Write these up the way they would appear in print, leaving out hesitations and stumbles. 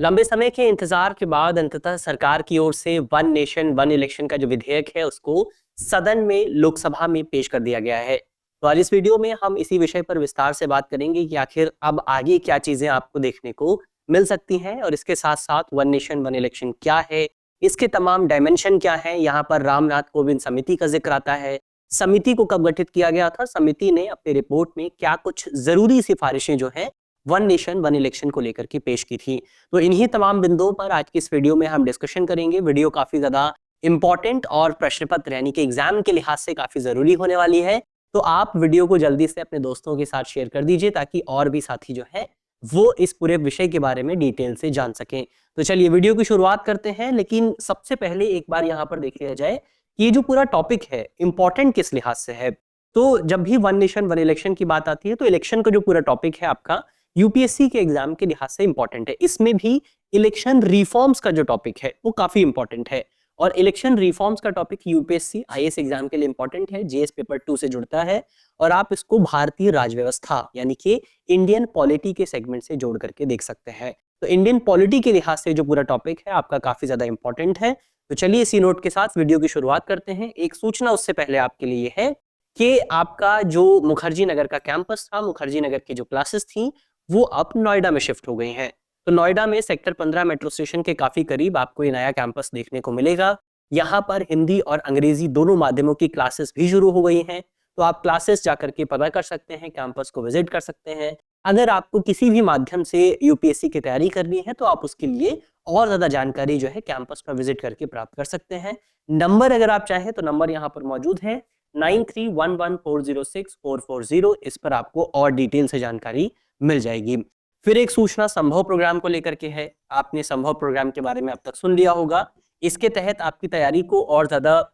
लंबे समय के इंतजार के बाद अंततः सरकार की ओर से वन नेशन वन इलेक्शन का जो विधेयक है उसको सदन में लोकसभा में पेश कर दिया गया है। तो आज इस वीडियो में हम इसी विषय पर विस्तार से बात करेंगे कि आखिर अब आगे क्या चीजें आपको देखने को मिल सकती हैं और इसके साथ साथ वन नेशन वन इलेक्शन क्या है, इसके तमाम डायमेंशन क्या है। यहाँ पर रामनाथ कोविंद समिति का जिक्र आता है। समिति को कब गठित किया गया था, समिति ने अपनी रिपोर्ट में क्या कुछ जरूरी सिफारिशें जो है वन नेशन वन इलेक्शन को लेकर के पेश की थी। तो इन्हीं तमाम बिंदुओं पर आज की इस वीडियो में हम डिस्कशन करेंगे। वीडियो काफी ज्यादा इंपॉर्टेंट और प्रश्न पत्र यानी कि एग्जाम के लिहाज से काफी जरूरी होने वाली है। तो आप वीडियो को जल्दी से अपने दोस्तों के साथ शेयर कर दीजिए ताकि और भी साथी जो है वो इस पूरे विषय के बारे में डिटेल से जान सकें। तो चलिए वीडियो की शुरुआत करते हैं, लेकिन सबसे पहले एक बार यहाँ पर देख लिया जाए कि ये जो पूरा टॉपिक है इंपॉर्टेंट किस लिहाज से है। तो जब भी वन नेशन वन इलेक्शन की बात आती है तो इलेक्शन का जो पूरा टॉपिक है आपका यूपीएससी के एग्जाम के लिहाज से इंपॉर्टेंट है। इसमें भी इलेक्शन रिफॉर्म्स का जो टॉपिक है वो काफी इंपॉर्टेंट है और इलेक्शन रिफॉर्म्स का टॉपिक यूपीएससी आईएएस एग्जाम के लिए इंपॉर्टेंट है। जीएस पेपर 2 से जुड़ता है और आप इसको भारतीय राजव्यवस्था यानी कि इंडियन पॉलिटी के सेगमेंट से जोड़ करके देख सकते हैं। तो इंडियन पॉलिटी के लिहाज से जो पूरा टॉपिक है आपका काफी ज्यादा इंपॉर्टेंट है। तो चलिए इसी नोट के साथ वीडियो की शुरुआत करते हैं। एक सूचना उससे पहले आपके लिए है कि आपका जो मुखर्जी नगर का कैंपस था, मुखर्जी नगर की जो क्लासेस थी वो अब नोएडा में शिफ्ट हो गई हैं। तो नोएडा में सेक्टर 15 मेट्रो स्टेशन के काफी करीब आपको ये नया कैंपस देखने को मिलेगा। यहाँ पर हिंदी और अंग्रेजी दोनों माध्यमों की क्लासेस भी शुरू हो गई हैं। तो आप क्लासेस जाकर के पता कर सकते हैं, कैंपस को विजिट कर सकते हैं। अगर आपको किसी भी माध्यम से यूपीएससी की तैयारी करनी है तो आप उसके लिए और ज्यादा जानकारी जो है कैंपस पर विजिट करके प्राप्त कर सकते हैं। नंबर अगर आप चाहें तो नंबर यहाँ पर मौजूद है 9311406440। इस पर आपको और डिटेल से जानकारी मिल जाएगी। फिर एक सूचना संभव प्रोग्राम को लेकर के है। आपने संभव प्रोग्राम के बारे में अब तक सुन लिया होगा। इसके तहत आपकी तैयारी को और ज्यादा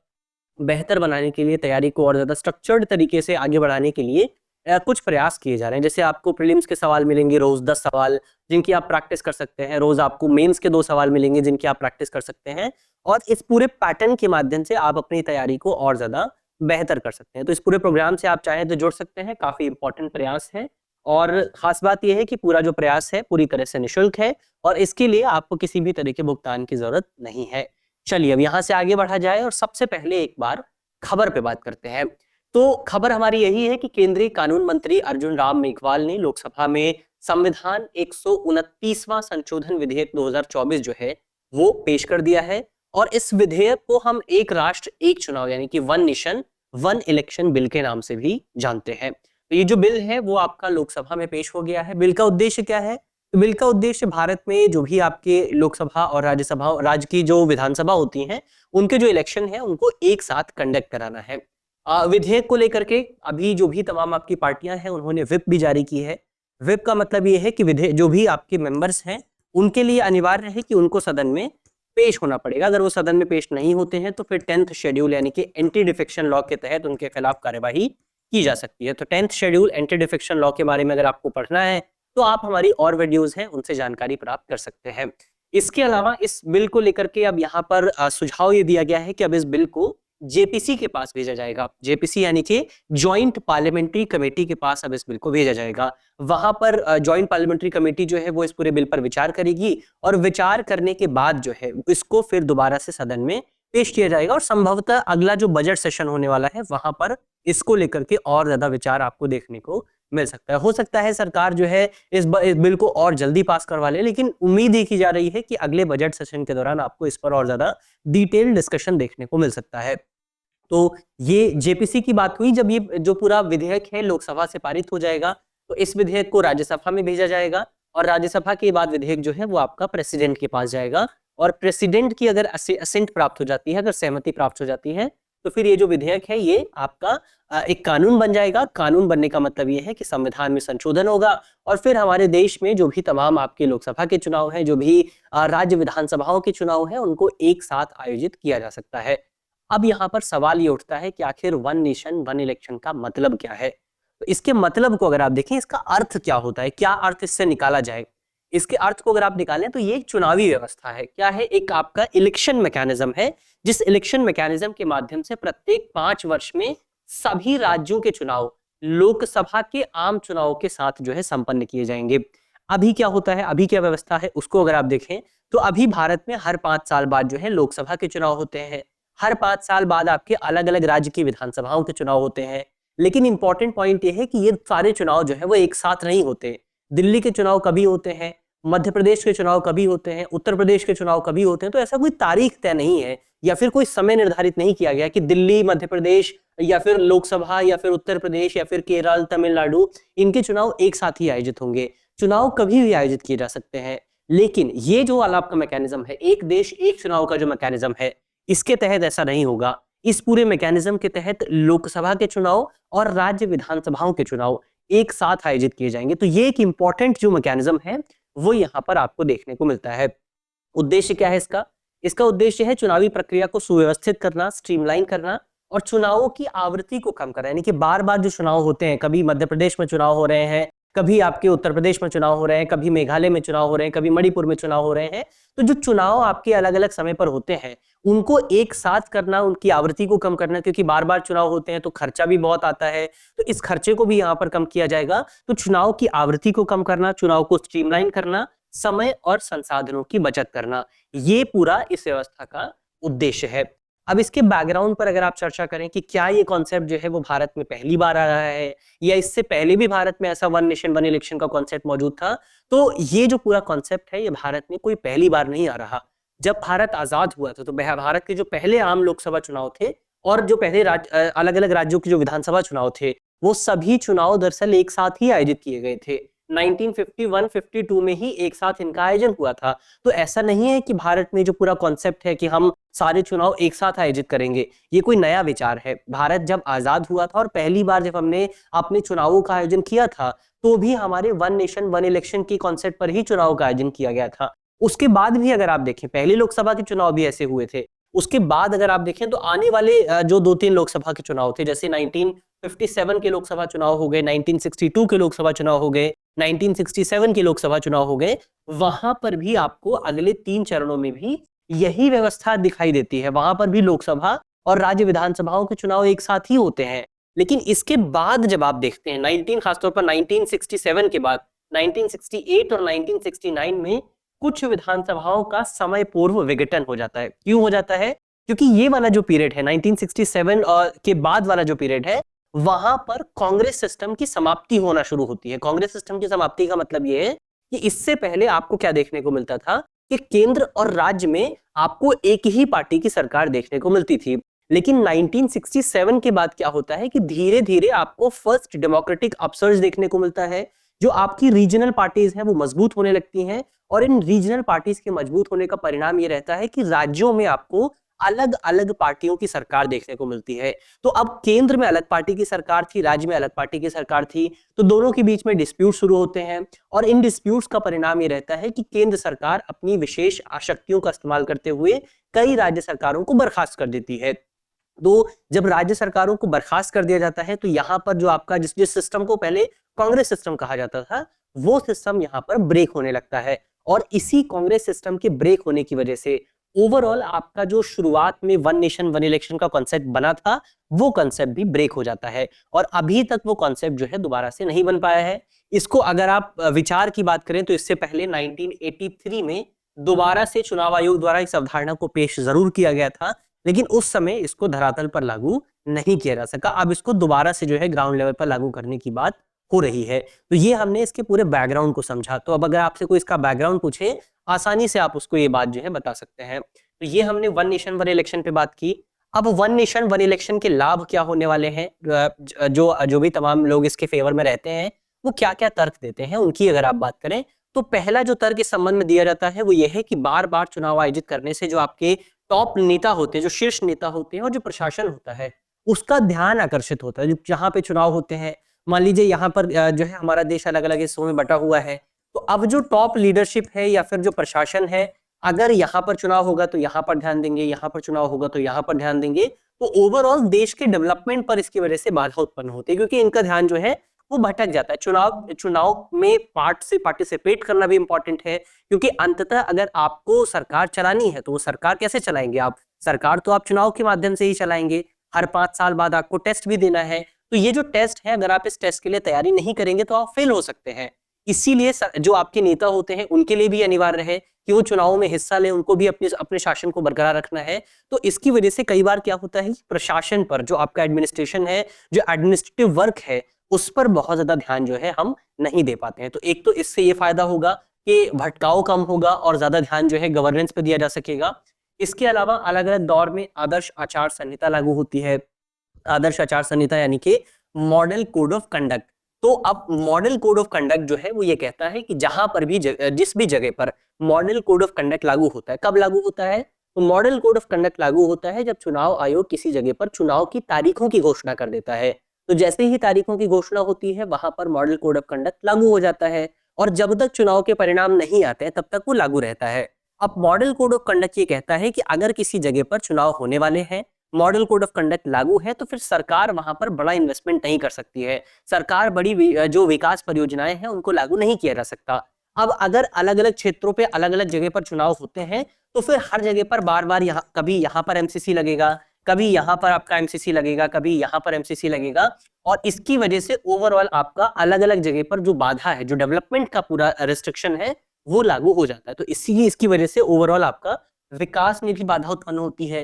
बेहतर बनाने के लिए, तैयारी को और ज्यादा स्ट्रक्चर्ड तरीके से आगे बढ़ाने के लिए कुछ प्रयास किए जा रहे हैं। जैसे आपको प्रीलिम्स के सवाल मिलेंगे रोज 10 सवाल जिनकी आप प्रैक्टिस कर सकते हैं। रोज आपको मेंस के 2 सवाल मिलेंगे जिनकी आप प्रैक्टिस कर सकते हैं और इस पूरे पैटर्न के माध्यम से आप अपनी तैयारी को और ज्यादा बेहतर कर सकते हैं। तो इस पूरे प्रोग्राम से आप चाहें तो जुड़ सकते हैं। काफी इंपॉर्टेंट प्रयास है और खास बात यह है कि पूरा जो प्रयास है पूरी तरह से निःशुल्क है और इसके लिए आपको किसी भी तरह के भुगतान की जरूरत नहीं है। चलिए अब यहाँ से आगे बढ़ा जाए और सबसे पहले एक बार खबर पे बात करते हैं। तो खबर हमारी यही है कि केंद्रीय कानून मंत्री अर्जुन राम मेघवाल ने लोकसभा में संविधान 129वां संशोधन विधेयक 2024 जो है वो पेश कर दिया है और इस विधेयक को हम एक राष्ट्र एक चुनाव यानी कि one nation one election bill के नाम से भी जानते हैं। तो ये जो बिल है वो आपका लोकसभा में पेश हो गया है। बिल का उद्देश्य क्या है? तो बिल का उद्देश्य भारत में जो भी आपके लोकसभा और राज्यसभा राज्य की जो विधानसभा होती हैं उनके जो इलेक्शन है उनको एक साथ कंडक्ट कराना है। विधेयक को लेकर के अभी जो भी तमाम आपकी पार्टियां हैं उन्होंने व्हिप भी जारी की है। व्हिप का मतलब ये है कि विधेयक जो भी आपके मेंबर्स हैं उनके लिए अनिवार्य है कि उनको सदन में पेश होना पड़ेगा। अगर वो सदन में पेश नहीं होते हैं तो फिर 10th शेड्यूल यानी कि एंटी डिफेक्शन लॉ के तहत उनके खिलाफ कार्यवाही की जा सकती है। तो 10th schedule anti defection law के बारे में अगर आपको पढ़ना है तो आप हमारी और वीडियोस हैं उनसे जानकारी प्राप्त कर सकते हैं। इसके अलावा इस बिल को लेकर के अब यहाँ पर सुझाव ये दिया गया है कि अब इस बिल को जेपीसी के पास भेजा जाएगा। जेपीसी यानी कि ज्वाइंट पार्लियामेंट्री कमेटी के पास अब इस बिल को भेजा जाएगा। वहां पर ज्वाइंट पार्लियामेंट्री कमेटी जो है वो इस पूरे बिल पर विचार करेगी और विचार करने के बाद जो है इसको फिर दोबारा से सदन में पेश किया जाएगा और संभवतः अगला जो बजट सेशन होने वाला है वहां पर इसको लेकर के और ज्यादा विचार आपको देखने को मिल सकता है। हो सकता है सरकार जो है इस बिल को और जल्दी पास करवा ले, लेकिन उम्मीद ये की जा रही है कि अगले बजट सेशन के दौरान आपको इस पर और ज्यादा डिटेल डिस्कशन देखने को मिल सकता है। तो ये जेपीसी की बात हुई। जब ये जो पूरा विधेयक है लोकसभा से पारित हो जाएगा तो इस विधेयक को राज्यसभा में भेजा जाएगा और राज्यसभा के बाद विधेयक जो है वो आपका प्रेसिडेंट के पास जाएगा और प्रेसिडेंट की अगर असेंट प्राप्त हो जाती है, अगर सहमति प्राप्त हो जाती है तो फिर ये जो विधेयक है ये आपका एक कानून बन जाएगा। कानून बनने का मतलब ये है कि संविधान में संशोधन होगा और फिर हमारे देश में जो भी तमाम आपके लोकसभा के चुनाव हैं, जो भी राज्य विधानसभाओं के चुनाव हैं, उनको एक साथ आयोजित किया जा सकता है। अब यहाँ पर सवाल ये उठता है कि आखिर वन नेशन वन इलेक्शन का मतलब क्या है। तो इसके मतलब को अगर आप देखें, इसका अर्थ क्या होता है, क्या अर्थ इससे निकाला जाए। इसके अर्थ को अगर आप निकालें तो ये एक चुनावी व्यवस्था है। क्या है? एक आपका इलेक्शन मैकेनिज्म है, जिस इलेक्शन मैकेनिज्म के माध्यम से प्रत्येक 5 वर्ष में सभी राज्यों के चुनाव लोकसभा के आम चुनाव के साथ जो है संपन्न किए जाएंगे। अभी क्या होता है, अभी क्या व्यवस्था है उसको अगर आप देखें तो अभी भारत में हर 5 साल बाद जो है लोकसभा के चुनाव होते हैं, हर 5 साल बाद आपके अलग अलग राज्य की विधानसभाओं के चुनाव होते हैं। लेकिन इंपॉर्टेंट पॉइंट ये है कि ये सारे चुनाव जो है वो एक साथ नहीं होते। दिल्ली के चुनाव कभी होते हैं, मध्य प्रदेश के चुनाव कभी होते हैं, उत्तर प्रदेश के चुनाव कभी होते हैं, तो ऐसा कोई तारीख तय नहीं है या फिर कोई समय निर्धारित नहीं किया गया कि दिल्ली, मध्य प्रदेश या फिर लोकसभा या फिर उत्तर प्रदेश या फिर केरल, तमिलनाडु, इनके चुनाव एक साथ ही आयोजित होंगे। चुनाव कभी भी आयोजित किए जा सकते हैं। लेकिन ये जो वाला आपका मैकेनिज्म है, एक देश एक चुनाव का जो मैकेनिज्म है, इसके तहत ऐसा नहीं होगा। इस पूरे मैकेनिज्म के तहत लोकसभा के चुनाव और राज्य विधानसभाओं के चुनाव एक साथ आयोजित किए जाएंगे। तो ये एक इंपॉर्टेंट जो मैकेनिज्म है वो यहाँ पर आपको देखने को मिलता है। उद्देश्य क्या है इसका? इसका उद्देश्य है चुनावी प्रक्रिया को सुव्यवस्थित करना, स्ट्रीमलाइन करना और चुनावों की आवृत्ति को कम करना। यानी कि बार-बार जो चुनाव होते हैं, कभी मध्य प्रदेश में चुनाव हो रहे हैं, कभी आपके उत्तर प्रदेश में चुनाव हो रहे हैं, कभी मेघालय में चुनाव हो रहे हैं, कभी मणिपुर में चुनाव हो रहे हैं। तो जो चुनाव आपके अलग-अलग समय पर होते हैं, उनको एक साथ करना, उनकी आवृत्ति को कम करना, क्योंकि बार-बार चुनाव होते हैं तो खर्चा भी बहुत आता है। तो इस खर्चे को भी यहाँ पर कम किया जाएगा। तो चुनाव की आवृत्ति को कम करना, चुनाव को स्ट्रीमलाइन करना, समय और संसाधनों की बचत करना, ये पूरा इस व्यवस्था का उद्देश्य है। अब इसके बैकग्राउंड पर अगर आप चर्चा करें कि क्या ये कॉन्सेप्ट जो है वो भारत में पहली बार आ रहा है या इससे पहले भी भारत में ऐसा वन नेशन वन इलेक्शन का कॉन्सेप्ट मौजूद था, तो ये जो पूरा कॉन्सेप्ट है ये भारत में कोई पहली बार नहीं आ रहा। जब भारत आजाद हुआ था तो भारत के जो पहले आम लोकसभा चुनाव थे और जो पहले अलग अलग राज्यों के जो विधानसभा चुनाव थे, वो सभी चुनाव दरअसल एक साथ ही आयोजित किए गए थे। 1951-52 में ही एक साथ इनका आयोजन हुआ था। तो ऐसा नहीं है कि भारत में जो पूरा कॉन्सेप्ट है कि हम सारे चुनाव एक साथ आयोजित करेंगे, ये कोई नया विचार है। भारत जब आजाद हुआ था और पहली बार जब हमने अपने चुनावों का आयोजन किया था, तो भी हमारे वन नेशन वन इलेक्शन के कॉन्सेप्ट पर ही चुनाव का आयोजन किया गया था। उसके बाद भी अगर आप देखें, पहले लोकसभा के चुनाव भी ऐसे हुए थे। उसके बाद अगर आप देखें तो आने वाले जो 2-3 लोकसभा के चुनाव थे, जैसे 1957 के लोकसभा चुनाव हो गए, 1962 के लोकसभा चुनाव हो गए, 1967 के लोकसभा चुनाव हो गए, वहां पर भी आपको अगले 3 चरणों में भी यही व्यवस्था दिखाई देती है। वहां पर भी लोकसभा और राज्य विधानसभाओं के चुनाव एक साथ ही होते हैं। लेकिन इसके बाद जब आप देखते हैं 19 खासतौर पर 1967 के बाद 1968 और 1969 में कुछ विधानसभाओं का समय पूर्व विघटन हो जाता है। क्यों हो जाता है? क्योंकि ये वाला जो पीरियड है 1967 और के बाद वाला जो पीरियड है, वहां पर कांग्रेस सिस्टम की समाप्ति होना शुरू होती है। कांग्रेस सिस्टम की समाप्ति का मतलब ये है कि इससे पहले आपको क्या देखने को मिलता था कि केंद्र और राज्य में आपको एक ही पार्टी की सरकार देखने को मिलती थी। लेकिन 1967 के बाद क्या होता है कि धीरे धीरे आपको फर्स्ट डेमोक्रेटिक अपसर्ज देखने को मिलता है। जो आपकी रीजनल पार्टीज हैं वो मजबूत होने लगती हैं और इन रीजनल पार्टीज के मजबूत होने का परिणाम ये रहता है कि राज्यों में आपको अलग अलग पार्टियों की सरकार देखने को मिलती है। तो अब केंद्र में अलग पार्टी की सरकार थी, राज्य में अलग पार्टी की सरकार थी, तो दोनों के बीच में डिस्प्यूट शुरू होते हैं और इन डिस्प्यूट्स का परिणाम ये रहता है कि केंद्र सरकार अपनी विशेष शक्तियों का इस्तेमाल करते हुए कई राज्य सरकारों को बर्खास्त कर देती है। तो जब राज्य सरकारों को बर्खास्त कर दिया जाता है तो यहाँ पर जो आपका जिस सिस्टम को पहले कांग्रेस सिस्टम कहा जाता था, वो सिस्टम यहाँ पर ब्रेक होने लगता है और इसी कांग्रेस सिस्टम के ब्रेक होने की वजह से ओवरऑल आपका जो शुरुआत में वन नेशन वन इलेक्शन का कॉन्सेप्ट बना था, वो कॉन्सेप्ट भी ब्रेक हो जाता है और अभी तक वो कॉन्सेप्ट जो है दोबारा से नहीं बन पाया है। इसको अगर आप विचार की बात करें तो इससे पहले 1983 में दोबारा से चुनाव आयोग द्वारा इस अवधारणा को पेश जरूर किया गया था, लेकिन उस समय इसको धरातल पर लागू नहीं किया जा सका। अब इसको दोबारा से जो है ग्राउंड लेवल पर लागू करने की बात हो रही है। तो ये हमने इसके पूरे बैकग्राउंड को समझा। तो अब अगर आपसे कोई इसका बैकग्राउंड पूछे, आसानी से आप उसको ये बात जो है बता सकते हैं। तो ये हमने वन नेशन वन इलेक्शन पे बात की। अब वन नेशन वन इलेक्शन के लाभ क्या होने वाले हैं, जो भी तमाम लोग इसके फेवर में रहते हैं वो क्या क्या तर्क देते हैं, उनकी अगर आप बात करें तो पहला जो तर्क इस संबंध में दिया जाता है वो ये है कि बार बार चुनाव आयोजित करने से जो आपके टॉप नेता होते हैं, जो शीर्ष नेता होते हैं और जो प्रशासन होता है, उसका ध्यान आकर्षित होता है। जहां पे चुनाव होते हैं, मान लीजिए यहाँ पर जो है हमारा देश अलग अलग हिस्सों में बटा हुआ है, तो अब जो टॉप लीडरशिप है या फिर जो प्रशासन है, अगर यहाँ पर चुनाव होगा तो यहाँ पर ध्यान देंगे, यहाँ पर चुनाव होगा तो यहाँ पर ध्यान देंगे, तो ओवरऑल देश के डेवलपमेंट पर इसकी वजह से बाधा उत्पन्न होती है, क्योंकि इनका ध्यान जो है वो भटक जाता है। चुनाव में पार्टिसिपेट करना भी इंपॉर्टेंट है, क्योंकि अंततः अगर आपको सरकार चलानी है तो वो सरकार कैसे चलाएंगे आप? सरकार तो आप चुनाव के माध्यम से ही चलाएंगे। हर 5 साल बाद आपको टेस्ट भी देना है, तो ये जो टेस्ट है, अगर आप इस टेस्ट के लिए तैयारी नहीं करेंगे तो आप फेल हो सकते हैं। इसीलिए जो आपके नेता होते हैं उनके लिए भी अनिवार्य है कि वो चुनावों में हिस्सा लें, उनको भी अपने अपने शासन को बरकरार रखना है। तो इसकी वजह से कई बार क्या होता है, प्रशासन पर, जो आपका एडमिनिस्ट्रेशन है, जो एडमिनिस्ट्रेटिव वर्क है, उस पर बहुत ज्यादा ध्यान जो है हम नहीं दे पाते हैं। तो एक तो इससे ये फायदा होगा कि भटकाव कम होगा और ज्यादा ध्यान जो है गवर्नेंस पे दिया जा सकेगा। इसके अलावा अलग अलग दौर में आदर्श आचार संहिता लागू होती है। आदर्श आचार संहिता यानी कि मॉडल कोड ऑफ कंडक्ट। तो अब मॉडल कोड ऑफ कंडक्ट जो है वो ये कहता है कि जहां पर भी जिस भी जगह पर मॉडल कोड ऑफ कंडक्ट लागू होता है, कब लागू होता है, तो मॉडल कोड ऑफ कंडक्ट लागू होता है जब चुनाव आयोग किसी जगह पर चुनाव की तारीखों की घोषणा कर देता है। तो जैसे ही तारीखों की घोषणा होती है वहां पर मॉडल कोड ऑफ कंडक्ट लागू हो जाता है, और जब तक चुनाव के परिणाम नहीं आते तब तक वो लागू रहता है। अब मॉडल कोड ऑफ कंडक्ट ये कहता है कि अगर किसी जगह पर चुनाव होने वाले हैं, मॉडल कोड ऑफ कंडक्ट लागू है, तो फिर सरकार वहां पर बड़ा इन्वेस्टमेंट नहीं कर सकती है। सरकार जो विकास परियोजनाएं हैं उनको लागू नहीं किया जा सकता। अब अगर अलग अलग क्षेत्रों पे अलग अलग जगह पर चुनाव होते हैं तो फिर हर जगह पर बार बार कभी यहाँ पर एमसीसी लगेगा, कभी यहाँ पर आपका एमसीसी लगेगा, कभी यहाँ पर एमसीसी लगेगा, और इसकी वजह से ओवरऑल आपका अलग अलग जगह पर जो बाधा है, जो डेवलपमेंट का पूरा रिस्ट्रिक्शन है, वो लागू हो जाता है। तो इसकी वजह से ओवरऑल आपका विकास में भी बाधा उत्पन्न होती है।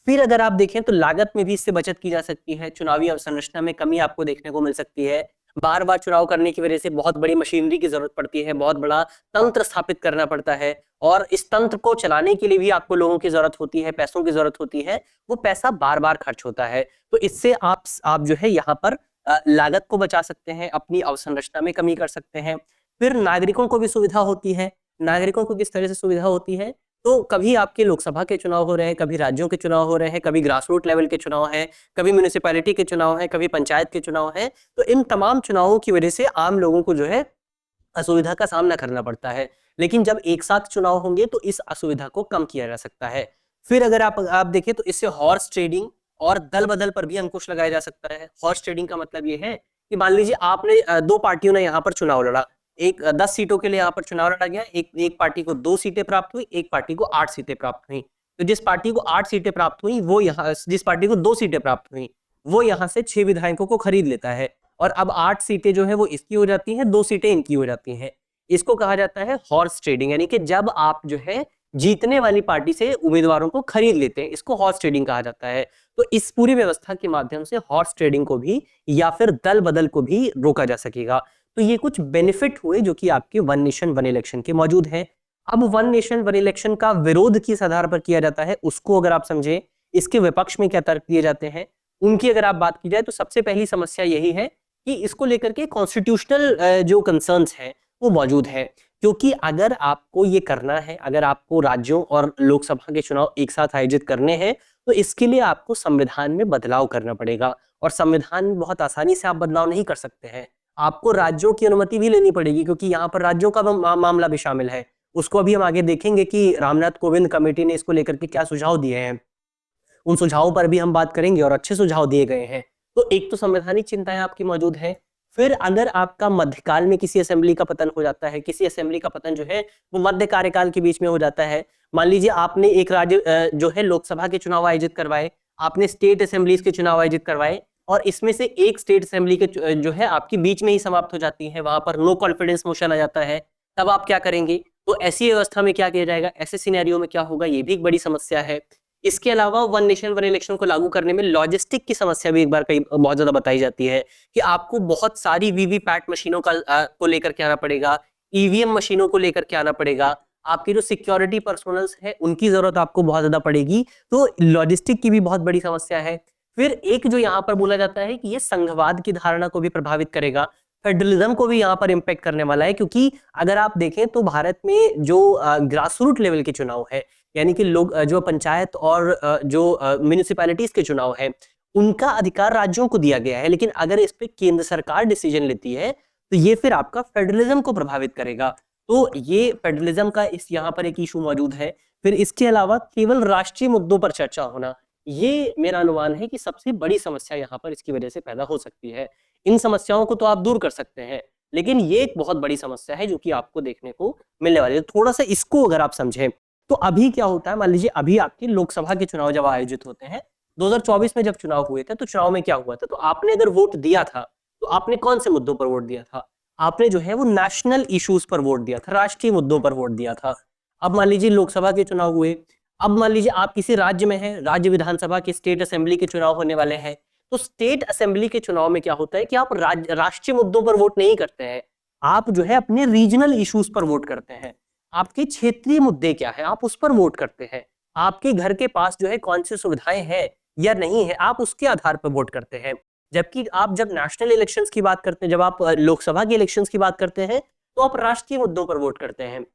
फिर अगर आप देखें तो लागत में भी इससे बचत की जा सकती है, चुनावी अवसंरचना में कमी आपको देखने को मिल सकती है। बार बार चुनाव करने की वजह से बहुत बड़ी मशीनरी की जरूरत पड़ती है, बहुत बड़ा तंत्र स्थापित करना पड़ता है, और इस तंत्र को चलाने के लिए भी आपको लोगों की जरूरत होती है, पैसों की जरूरत होती है, वो पैसा बार बार खर्च होता है। तो इससे आप जो है यहाँ पर लागत को बचा सकते हैं, अपनी अवसंरचना में कमी कर सकते हैं। फिर नागरिकों को भी सुविधा होती है। नागरिकों को किस तरह से सुविधा होती है, तो कभी आपके लोकसभा के चुनाव हो रहे हैं, कभी राज्यों के चुनाव हो रहे हैं, कभी ग्रास रूट लेवल के चुनाव हैं, कभी म्यूनिसिपैलिटी के चुनाव हैं, कभी पंचायत के चुनाव हैं, तो इन तमाम चुनावों की वजह से आम लोगों को जो है असुविधा का सामना करना पड़ता है। लेकिन जब एक साथ चुनाव होंगे तो इस असुविधा को कम किया जा सकता है। फिर अगर आप देखें तो इससे हॉर्स ट्रेडिंग और दल बदल पर भी अंकुश लगाया जा सकता है। हॉर्स ट्रेडिंग का मतलब ये है कि मान लीजिए आपने दो पार्टियों ने यहाँ पर चुनाव लड़ा, 10 सीटों के लिए यहाँ पर चुनाव लड़ा गया, एक पार्टी को 2 सीटें प्राप्त हुई, एक पार्टी को 8 सीटें प्राप्त हुई। तो जिस पार्टी को 8 सीटें प्राप्त हुई वो यहाँ, जिस पार्टी को 2 सीटें प्राप्त हुई वो यहाँ से 6 विधायकों को खरीद लेता है, और अब 8 सीटें जो है वो इसकी हो जाती हैं, 2 सीटें इनकी हो जाती हैं। इसको कहा जाता है हॉर्स ट्रेडिंग, यानी कि जब आप जो है जीतने वाली पार्टी से उम्मीदवारों को खरीद लेते हैं, इसको हॉर्स ट्रेडिंग कहा जाता है। तो इस पूरी व्यवस्था के माध्यम से हॉर्स ट्रेडिंग को भी या फिर दल बदल को भी रोका जा सकेगा। तो ये कुछ बेनिफिट हुए जो कि आपके वन नेशन वन इलेक्शन के मौजूद हैं। अब वन नेशन वन इलेक्शन का विरोध किस आधार पर किया जाता है उसको अगर आप समझे, इसके विपक्ष में क्या तर्क दिए जाते हैं, उनकी अगर आप बात की जाए तो सबसे पहली समस्या यही है कि इसको लेकर के कॉन्स्टिट्यूशनल जो कंसर्न्स हैं वो मौजूद है। क्योंकि अगर आपको ये करना है, अगर आपको राज्यों और लोकसभा के चुनाव एक साथ आयोजित करने हैं, तो इसके लिए आपको संविधान में बदलाव करना पड़ेगा, और संविधान में बहुत आसानी से आप बदलाव नहीं कर सकते हैं। आपको राज्यों की अनुमति भी लेनी पड़ेगी, क्योंकि यहाँ पर राज्यों का मामला भी शामिल है। उसको अभी हम आगे देखेंगे कि रामनाथ कोविंद कमेटी ने इसको लेकर के क्या सुझाव दिए हैं, उन सुझावों पर भी हम बात करेंगे, और अच्छे सुझाव दिए गए हैं। तो एक तो संवैधानिक चिंताएं आपकी मौजूद है। फिर अगर आपका मध्यकाल में किसी असेंबली का पतन हो जाता है, किसी असेंबली का पतन जो है वो मध्य कार्यकाल के बीच में हो जाता है, मान लीजिए आपने एक राज्य जो है लोकसभा के चुनाव आयोजित करवाए, आपने स्टेट असेंबलीज के चुनाव आयोजित करवाए, और इसमें से एक स्टेट असेंबली के जो है आपकी बीच में ही समाप्त हो जाती है, वहां पर नो कॉन्फिडेंस मोशन आ जाता है, तब आप क्या करेंगे? तो ऐसी व्यवस्था में क्या किया जाएगा, ऐसे सिनेरियो में क्या होगा, ये भी एक बड़ी समस्या है। इसके अलावा वन नेशन वन इलेक्शन को लागू करने में लॉजिस्टिक की समस्या भी एक बार कई बहुत ज्यादा बताई जाती है कि आपको बहुत सारी वीवीपैट मशीनों को लेकर के आना पड़ेगा, ईवीएम मशीनों को लेकर के आना पड़ेगा, आपकी जो सिक्योरिटी पर्सोनल्स है उनकी जरूरत आपको बहुत ज्यादा पड़ेगी। तो लॉजिस्टिक की भी बहुत बड़ी समस्या है। फिर एक जो यहाँ पर बोला जाता है कि ये संघवाद की धारणा को भी प्रभावित करेगा, फेडरलिज्म को भी यहाँ पर इम्पैक्ट करने वाला है। क्योंकि अगर आप देखें तो भारत में जो ग्रास रूट लेवल के चुनाव है, यानी कि लोग जो पंचायत और जो म्यूनिसिपैलिटीज के चुनाव है, उनका अधिकार राज्यों को दिया गया है, लेकिन अगर इस पे केंद्र सरकार डिसीजन लेती है तो ये फिर आपका फेडरलिज्म को प्रभावित करेगा। तो ये फेडरलिज्म का इस यहाँ पर एक इशू मौजूद है। फिर इसके अलावा केवल राष्ट्रीय मुद्दों पर चर्चा होना, ये मेरा अनुमान है कि सबसे बड़ी समस्या यहाँ पर इसकी वजह से पैदा हो सकती है। इन समस्याओं को तो आप दूर कर सकते हैं, लेकिन ये एक बहुत बड़ी समस्या है जो कि आपको देखने को मिलने वाली है। थोड़ा सा इसको अगर आप समझें तो अभी क्या होता है, मान लीजिए अभी आपके लोकसभा के चुनाव जब आयोजित होते हैं, 2024 में जब चुनाव हुए थे तो चुनाव में क्या हुआ था, तो आपने अगर वोट दिया था तो आपने कौन से मुद्दों पर वोट दिया था? आपने जो है वो नेशनल इश्यूज पर वोट दिया था, राष्ट्रीय मुद्दों पर वोट दिया था। अब मान लीजिए लोकसभा के चुनाव हुए, अब मान लीजिए आप किसी राज्य में हैं, राज्य विधानसभा के स्टेट असेंबली के चुनाव होने वाले हैं। तो स्टेट असेंबली के चुनाव में क्या होता है कि आप राष्ट्रीय मुद्दों पर वोट नहीं करते हैं, आप जो है अपने रीजनल इश्यूज पर वोट करते हैं। आपके क्षेत्रीय मुद्दे क्या है, आप उस पर वोट करते हैं। आपके घर के पास जो है कौन सी सुविधाएं हैं या नहीं है, आप उसके आधार पर वोट करते हैं। जबकि आप जब नेशनल इलेक्शंस की बात करते हैं, जब आप लोकसभा के इलेक्शंस की बात करते हैं, तो आप राष्ट्रीय मुद्दों पर वोट करते हैं।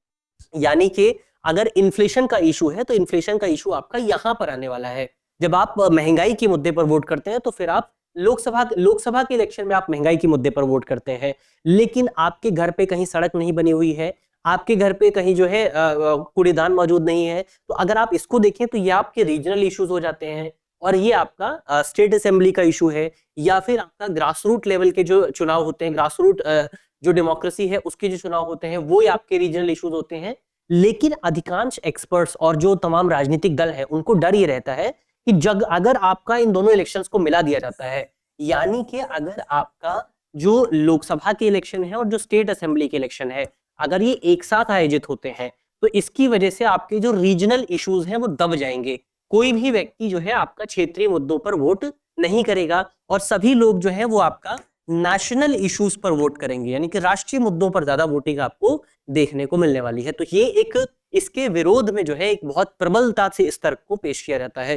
यानी कि अगर इन्फ्लेशन का इशू है तो इन्फ्लेशन का इशू आपका यहां पर आने वाला है। जब आप महंगाई के मुद्दे पर वोट करते हैं तो फिर आप लोकसभा के इलेक्शन में आप महंगाई के मुद्दे पर वोट करते हैं। लेकिन आपके घर पे कहीं सड़क नहीं बनी हुई है, आपके घर पे कहीं जो है कूड़ेदान मौजूद नहीं है, तो अगर आप इसको देखें तो ये आपके रीजनल इश्यूज हो जाते हैं। और ये आपका स्टेट असेंबली का इशू है, या फिर आपका ग्रास रूट लेवल के जो चुनाव होते हैं, ग्रास रूट जो डेमोक्रेसी है उसके जो चुनाव होते हैं, वो आपके रीजनल इश्यूज होते हैं। लेकिन अधिकांश एक्सपर्ट्स और जो तमाम राजनीतिक दल है उनको डर ये रहता है कि जग अगर आपका इन दोनों इलेक्शंस को मिला दिया जाता है, यानी कि अगर आपका जो लोकसभा के इलेक्शन है और जो स्टेट असेंबली के इलेक्शन है, अगर ये एक साथ आयोजित होते हैं, तो इसकी वजह से आपके जो रीजनल इश्यूज हैं वो दब जाएंगे। कोई भी व्यक्ति जो है आपका क्षेत्रीय मुद्दों पर वोट नहीं करेगा और सभी लोग जो है वो आपका नेशनल इश्यूज पर वोट करेंगे, यानी कि राष्ट्रीय मुद्दों पर ज्यादा वोटिंग आपको देखने को मिलने वाली है। तो ये एक इसके विरोध में जो है एक बहुत प्रबलता से इस तर्क को पेश किया जाता है।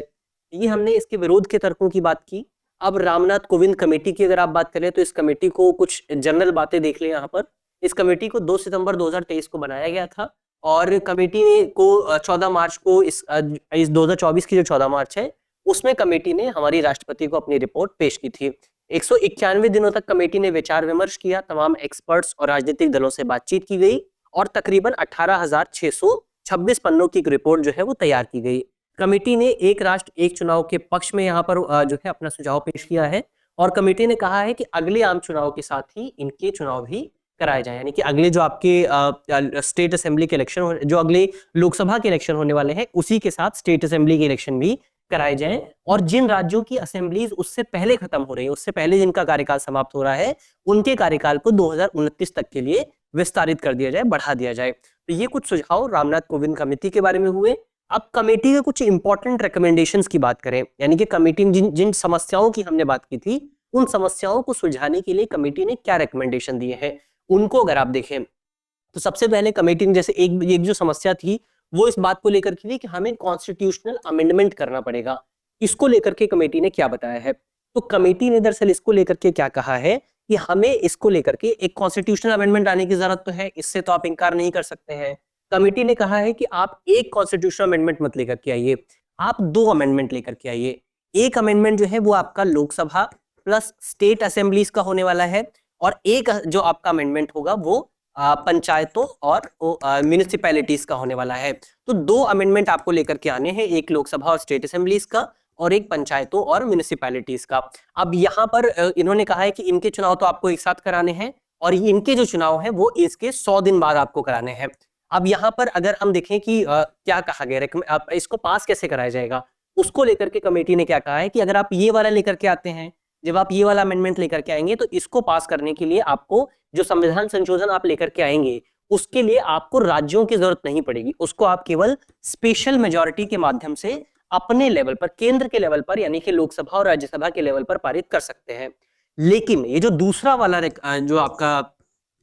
ये हमने इसके विरोध के तर्कों की बात की। अब रामनाथ कोविंद कमेटी की अगर आप बात करें तो इस कमेटी को कुछ जनरल बातें देख लें यहाँ पर। इस कमेटी को 2 सितंबर 2023 को बनाया गया था और कमेटी ने को 14 मार्च को इस 2024 की जो 14 मार्च है उसमें कमेटी ने हमारी राष्ट्रपति को अपनी रिपोर्ट पेश की थी। 191 दिनों तक कमेटी ने विचार विमर्श किया, तमाम एक्सपर्ट्स और राजनीतिक दलों से बातचीत की गई और तकरीबन 18,626 पन्नों की एक रिपोर्ट जो है वो तैयार की गई। कमेटी ने एक राष्ट्र एक चुनाव के पक्ष में यहाँ पर जो है अपना सुझाव पेश किया है और कमेटी ने कहा है कि अगले आम चुनाव के साथ ही इनके चुनाव भी कराए जाए, यानी कि अगले जो आपके स्टेट असेंबली के इलेक्शन, जो अगले लोकसभा के इलेक्शन होने वाले हैं उसी के साथ स्टेट असेंबली के इलेक्शन भी कराए जाएं। और जिन राज्यों की असेंबलीज उससे पहले खत्म हो रही है, उससे पहले जिनका कार्यकाल समाप्त हो रहा है, उनके कार्यकाल को 2029 तक के लिए विस्तारित कर दिया जाए, बढ़ा दिया जाए। तो ये कुछ सुझाव रामनाथ कोविंद कमेटी के बारे में हुए। अब कमेटी के कुछ इंपॉर्टेंट रिकमेंडेशंस की बात करें, यानी कि कमेटी ने जिन समस्याओं की हमने बात की थी, उन समस्याओं को सुलझाने के लिए कमेटी ने क्या रिकमेंडेशन दिए हैं, उनको अगर आप देखें तो सबसे पहले कमेटी ने जैसे एक जो समस्या थी वो इस बात को लेकर की थी कि हमें कॉन्स्टिट्यूशनल अमेंडमेंट करना पड़ेगा। इसको लेकर के कमेटी ने क्या बताया है, तो कमेटी ने दरअसल इसको लेकर के क्या कहा है कि हमें इसको लेकर के एक कॉन्स्टिट्यूशनल अमेंडमेंट आने की जरूरत तो है, इससे तो आप इनकार नहीं कर सकते हैं। कमेटी ने कहा है कि आप एक कॉन्स्टिट्यूशनल अमेंडमेंट मत लेकर के आइए, आप 2 अमेंडमेंट लेकर के आइए। एक अमेंडमेंट जो है वो आपका लोकसभा प्लस स्टेट असेंबलीज का होने वाला है और एक जो आपका अमेंडमेंट होगा वो पंचायतों और म्यूनिसिपैलिटीज का होने वाला है। तो 2 अमेंडमेंट आपको लेकर के आने हैं, एक लोकसभा और स्टेट असेंबलीज का और एक पंचायतों और म्यूनिसिपैलिटीज का। अब यहाँ पर इन्होंने कहा है कि इनके चुनाव तो आपको एक साथ कराने हैं और इनके जो चुनाव है वो इसके 100 दिन बाद आपको कराने हैं। अब यहाँ पर अगर हम देखें कि क्या कहा गया, इसको पास कैसे कराया जाएगा, उसको लेकर के कमेटी ने क्या कहा है कि अगर आप ये वाला लेकर के आते हैं, जब आप ये वाला अमेंडमेंट लेकर के आएंगे तो इसको पास करने के लिए आपको जो संविधान संशोधन आप लेकर के आएंगे उसके लिए आपको राज्यों की जरूरत नहीं पड़ेगी, उसको आप केवल स्पेशल मेजॉरिटी के माध्यम से अपने लेवल पर, केंद्र के लेवल पर यानी कि लोकसभा और राज्यसभा के लेवल पर पारित कर सकते हैं। लेकिन ये जो दूसरा वाला जो आपका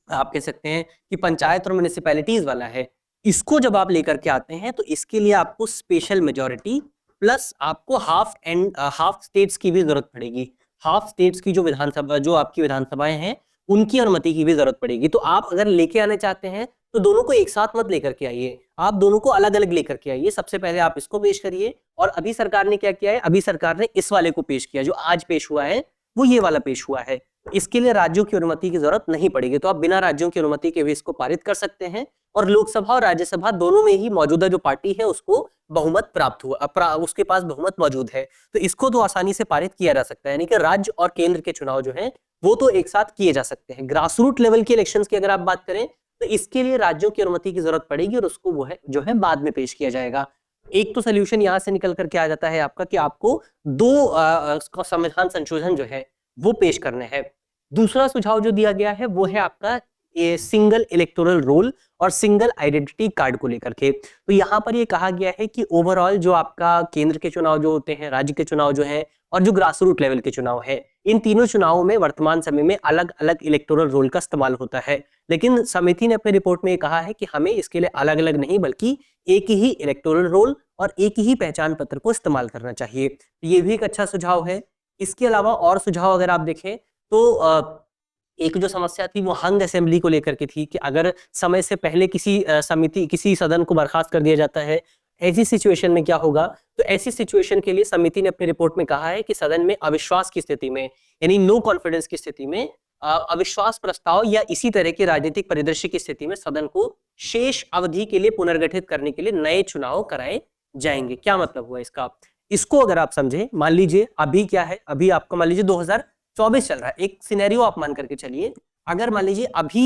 आप कह सकते हैं कि पंचायत और म्युनिसिपैलिटीज वाला है, इसको जब आप लेकर के आते हैं तो इसके लिए आपको स्पेशल मेजॉरिटी प्लस आपको हाफ स्टेट्स की भी जरूरत पड़ेगी। हाफ स्टेट्स की जो विधानसभा, जो आपकी विधानसभाएं हैं, उनकी अनुमति की भी जरूरत पड़ेगी। तो आप अगर लेके आने चाहते हैं तो दोनों को एक साथ मत लेकर के आइए, आप दोनों को अलग अलग लेकर के आइए। सबसे पहले आप इसको पेश करिए और अभी सरकार ने क्या किया है, अभी सरकार ने इस वाले को पेश किया, जो आज पेश हुआ है वो ये वाला पेश हुआ है। इसके लिए राज्यों की अनुमति की जरूरत नहीं पड़ेगी, तो आप बिना राज्यों की अनुमति के भी इसको पारित कर सकते हैं और लोकसभा और राज्यसभा दोनों में ही मौजूदा जो पार्टी है उसको बहुमत प्राप्त हुआ, उसके पास बहुमत मौजूद है, तो इसको तो आसानी से पारित किया जा सकता है। यानी कि राज्य और केंद्र के चुनाव जो है वो तो एक साथ किए जा सकते हैं। ग्रास रूट लेवल के इलेक्शंस की अगर आप बात करें तो इसके लिए राज्यों की अनुमति की जरूरत पड़ेगी और उसको वो है जो है बाद में पेश किया जाएगा। एक तो सोल्यूशन यहां से निकल करके आ जाता है आपका कि आपको 2 संविधान संशोधन जो है वो पेश करने हैं। दूसरा सुझाव जो दिया गया है वो है आपका ये सिंगल इलेक्टोरल रोल और सिंगल आइडेंटिटी कार्ड को लेकर के। तो यहाँ पर ये कहा गया है कि ओवरऑल जो आपका केंद्र के चुनाव जो होते हैं, राज्य के चुनाव जो है और जो ग्रास रूट लेवल के चुनाव है, इन तीनों चुनावों में वर्तमान समय में अलग अलग इलेक्टोरल रोल का इस्तेमाल होता है। लेकिन समिति ने अपने रिपोर्ट में ये कहा है कि हमें इसके लिए अलग अलग नहीं बल्कि एक ही इलेक्टोरल रोल और एक ही पहचान पत्र को इस्तेमाल करना चाहिए। ये भी एक अच्छा सुझाव है। इसके अलावा और सुझाव अगर आप देखें तो एक जो समस्या थी वो हंग असेंबली को लेकर के थी कि अगर समय से पहले किसी सदन को बर्खास्त कर दिया जाता है, ऐसी सिचुएशन में क्या होगा। तो ऐसी सिचुएशन के लिए समिति ने अपनी रिपोर्ट में कहा है कि सदन में अविश्वास की स्थिति में, यानी नो कॉन्फिडेंस की स्थिति में, अविश्वास प्रस्ताव या इसी तरह के राजनीतिक परिदृश्य की स्थिति में सदन को शेष अवधि के लिए पुनर्गठित करने के लिए नए चुनाव कराए जाएंगे। क्या मतलब हुआ इसका? इसको अगर आप समझे, मान लीजिए अभी क्या है, अभी आपका मान लीजिए 2024 चल रहा है, एक सिनेरियो आप मान करके चलिए। अगर मान लीजिए अभी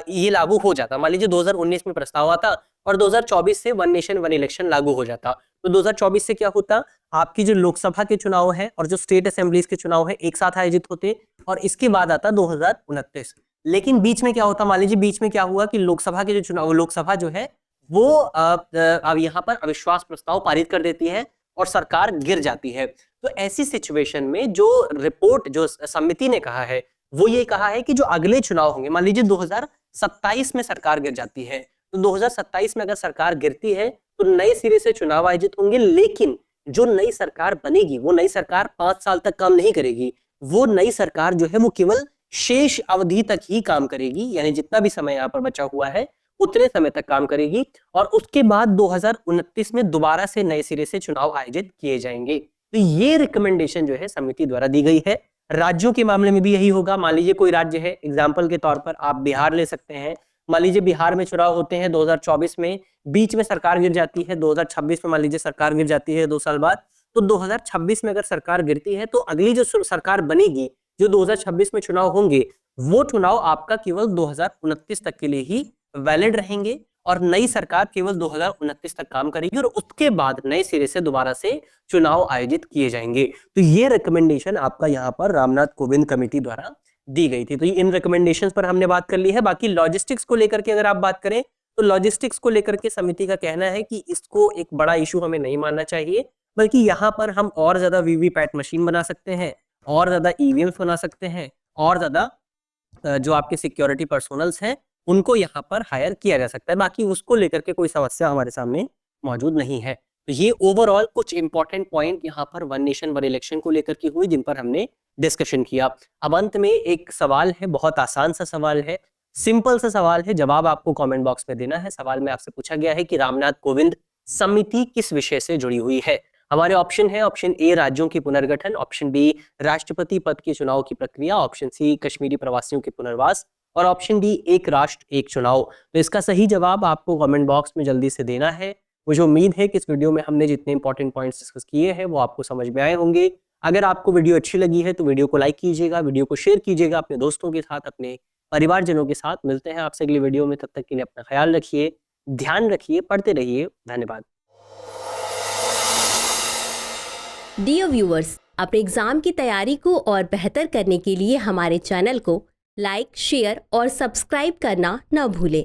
ये लागू हो जाता, मान लीजिए 2019 में प्रस्ताव आता और 2024 से वन नेशन वन इलेक्शन लागू हो जाता, तो 2024 से क्या होता, आपकी जो लोकसभा के चुनाव है और जो स्टेट असेंबलीज के चुनाव है एक साथ आयोजित होते और इसके बाद आता 2029। लेकिन बीच में क्या होता, मान लीजिए बीच में क्या हुआ कि लोकसभा के जो चुनाव, लोकसभा जो है वो अब यहाँ पर अविश्वास प्रस्ताव पारित कर देती है और सरकार गिर जाती है। तो ऐसी सिचुएशन में जो रिपोर्ट जो समिति ने कहा है वो ये कहा है कि जो अगले चुनाव होंगे, मान लीजिए 2027 में सरकार गिर जाती है, तो 2027 में अगर सरकार गिरती है तो नए सिरे से चुनाव आयोजित होंगे। लेकिन जो नई सरकार बनेगी वो नई सरकार 5 साल तक काम नहीं करेगी। वो नई सरकार जो है वो केवल शेष अवधि तक ही काम करेगी, यानी जितना भी समय यहाँ पर बचा हुआ है उतने समय तक काम करेगी और उसके बाद 2029 में दोबारा से नए सिरे से चुनाव आयोजित किए जाएंगे। तो ये रिकमेंडेशन जो है समिति द्वारा दी गई है। राज्यों के मामले में भी यही होगा। मान लीजिए कोई राज्य है, एग्जाम्पल के तौर पर आप बिहार ले सकते हैं। मान लीजिए बिहार में चुनाव होते हैं 2024 में, बीच में सरकार गिर जाती है, 2026 में मान लीजिए सरकार गिर जाती है 2 साल बाद, तो 2026 में अगर सरकार गिरती है तो अगली जो सरकार बनेगी, जो 2026 में चुनाव होंगे, वो चुनाव आपका केवल 2029 तक के लिए ही वैलिड रहेंगे और नई सरकार केवल 2029 तक काम करेगी और उसके बाद नए सिरे से दोबारा से चुनाव आयोजित किए जाएंगे। तो ये रिकमेंडेशन आपका यहाँ पर रामनाथ कोविंद कमेटी द्वारा दी गई थी। तो इन रिकमेंडेशंस पर हमने बात कर ली है। बाकी लॉजिस्टिक्स को लेकर के अगर आप बात करें तो लॉजिस्टिक्स को लेकर के समिति का कहना है कि इसको एक बड़ा इशू हमें नहीं मानना चाहिए, बल्कि यहाँ पर हम और ज्यादा वीवीपैट मशीन बना सकते हैं, और ज्यादा ईवीएम्स बना सकते हैं, और ज्यादा जो आपके सिक्योरिटी पर्सोनल्स हैं उनको यहाँ पर हायर किया जा सकता है। बाकी उसको लेकर के कोई समस्या हमारे सामने मौजूद नहीं है। तो ये ओवरऑल कुछ इंपॉर्टेंट पॉइंट यहाँ पर वन नेशन वन इलेक्शन को लेकर के हुई जिन पर हमने डिस्कशन किया। अब अंत में एक सवाल है, बहुत आसान सा सवाल है, सिंपल सा सवाल है, जवाब आपको कमेंट बॉक्स में देना है। सवाल में आपसे पूछा गया है कि रामनाथ कोविंद समिति किस विषय से जुड़ी हुई है। हमारे ऑप्शन है, ऑप्शन ए राज्यों की पुनर्गठन, ऑप्शन बी राष्ट्रपति पद के चुनाव की प्रक्रिया, ऑप्शन सी कश्मीरी प्रवासियों के पुनर्वास और ऑप्शन डी एक राष्ट्र एक चुनाव। तो इसका सही जवाब आपको कमेंट बॉक्स में जल्दी से देना है। मुझे उम्मीद है कि इस वीडियो में हमने जितने इंपॉर्टेंट पॉइंट्स डिस्कस किए हैं वो आपको समझ में आए होंगे। अगर आपको वीडियो अच्छी लगी है तो वीडियो को लाइक कीजिएगा, वीडियो को शेयर कीजिएगा अपने दोस्तों के साथ, अपने परिवारजनों के साथ। मिलते हैं आपसे अगली वीडियो में, तब तक के लिए अपना ख्याल रखिए, ध्यान रखिए, पढ़ते रहिए। धन्यवाद। डियर व्यूअर्स, अपने एग्जाम की तैयारी को और बेहतर करने के लिए हमारे चैनल को लाइक, शेयर और सब्सक्राइब करना न भूलें।